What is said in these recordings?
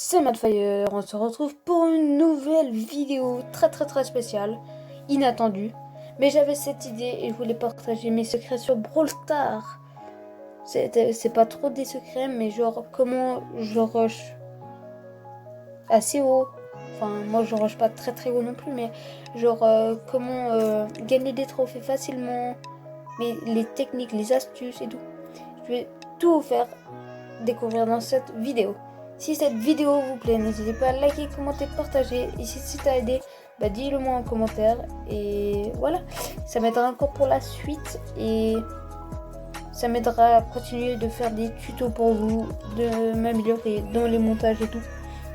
C'est Madfire, on se retrouve pour une nouvelle vidéo très spéciale, inattendue. Mais j'avais cette idée et je voulais partager mes secrets sur Brawl Stars. C'est pas trop des secrets, mais genre comment je rush assez haut. Enfin, moi je rush pas très haut non plus, mais genre comment gagner des trophées facilement. Mais les techniques, les astuces et tout. Je vais tout vous faire découvrir dans cette vidéo. Si cette vidéo vous plaît, n'hésitez pas à liker, commenter, partager. Et si ça t'a aidé, dis-le moi en commentaire. Et voilà, ça m'aidera encore pour la suite. Et ça m'aidera à continuer de faire des tutos pour vous, de m'améliorer dans les montages et tout.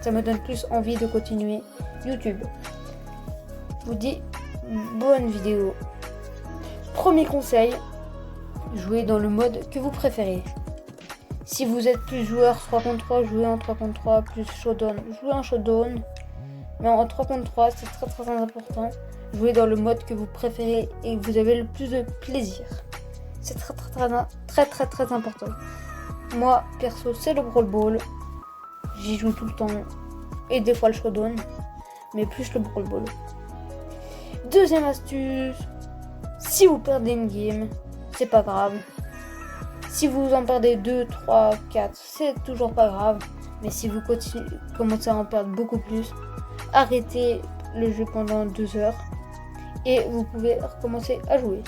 Ça me donne plus envie de continuer YouTube. Je vous dis bonne vidéo. Premier conseil, jouez dans le mode que vous préférez. Si vous êtes plus joueur 3 contre 3, jouez en 3 contre 3, plus showdown, jouez en showdown. Mais en 3 contre 3, c'est très important. Jouez dans le mode que vous préférez et que vous avez le plus de plaisir. C'est très important. Moi, perso, c'est le Brawl Ball. J'y joue tout le temps. Et des fois le showdown. Mais plus le Brawl Ball. Deuxième astuce. Si vous perdez une game, c'est pas grave. Si vous en perdez 2, 3, 4, c'est toujours pas grave. Mais si vous commencez à en perdre beaucoup plus, arrêtez le jeu pendant 2 heures et vous pouvez recommencer à jouer.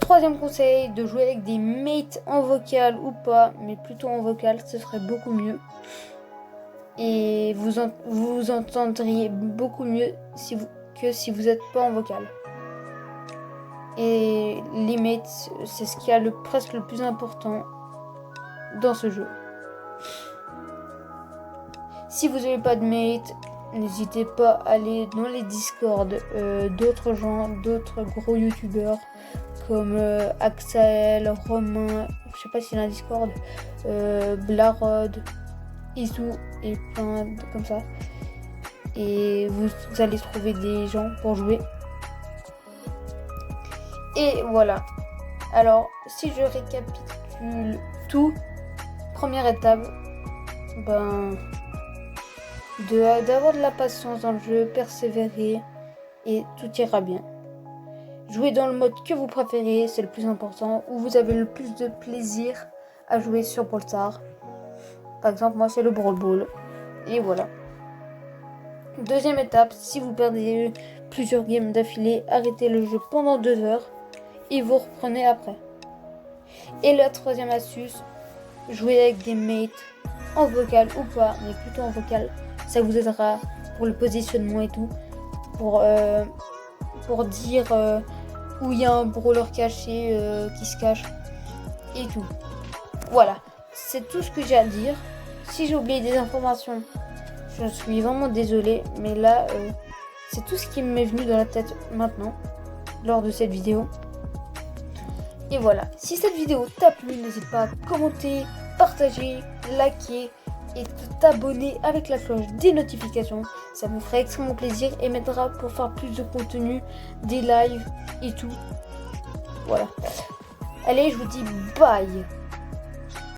Troisième conseil, de jouer avec des mates en vocal ou pas, mais plutôt en vocal, ce serait beaucoup mieux. Et vous entendriez beaucoup mieux que si vous n'êtes pas en vocal. Et les mates, c'est ce qui a presque le plus important dans ce jeu. Si vous n'avez pas de mate, n'hésitez pas à aller dans les Discord d'autres gens, d'autres gros youtubeurs comme Axel, Romain, je sais pas s'il a un Discord, Blarod, Isou et plein comme ça. Et vous allez trouver des gens pour jouer. Et voilà. Alors, si je récapitule tout, première étape, d'avoir de la patience dans le jeu, persévérer et tout ira bien. Jouez dans le mode que vous préférez, c'est le plus important, où vous avez le plus de plaisir à jouer sur Brawl Stars. Par exemple, moi c'est le Brawl Ball. Et voilà. Deuxième étape, si vous perdez plusieurs games d'affilée, arrêtez le jeu pendant 2 heures. Et vous reprenez après. Et la troisième astuce, jouer avec des mates en vocal ou pas, mais plutôt en vocal. Ça vous aidera pour le positionnement et tout. Pour dire où il y a un brawler caché qui se cache et tout. Voilà, c'est tout ce que j'ai à dire. Si j'ai oublié des informations, je suis vraiment désolée. Mais là, c'est tout ce qui m'est venu dans la tête maintenant, lors de cette vidéo. Et voilà, si cette vidéo t'a plu, n'hésite pas à commenter, partager, liker et t'abonner avec la cloche des notifications. Ça me ferait extrêmement plaisir et m'aidera pour faire plus de contenu, des lives et tout. Voilà. Allez, je vous dis bye.